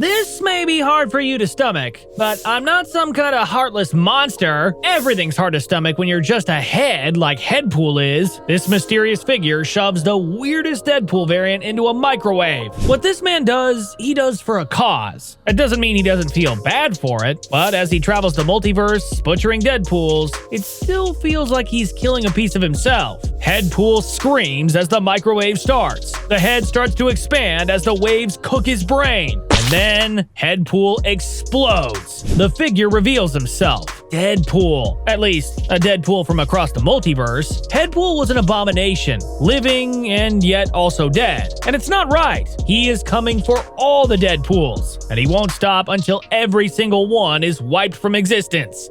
This may be hard for you to stomach, but I'm not some kind of heartless monster. Everything's hard to stomach when you're just a head like Deadpool is. This mysterious figure shoves the weirdest Deadpool variant into a microwave. What this man does, he does for a cause. It doesn't mean he doesn't feel bad for it, but as he travels the multiverse, butchering Deadpools, it still feels like he's killing a piece of himself. Deadpool screams as the microwave starts. The head starts to expand as the waves cook his brain. Then, Deadpool explodes. The figure reveals himself. Deadpool. At least, a Deadpool from across the multiverse. Deadpool was an abomination, living and yet also dead. And it's not right. He is coming for all the Deadpools, and he won't stop until every single one is wiped from existence.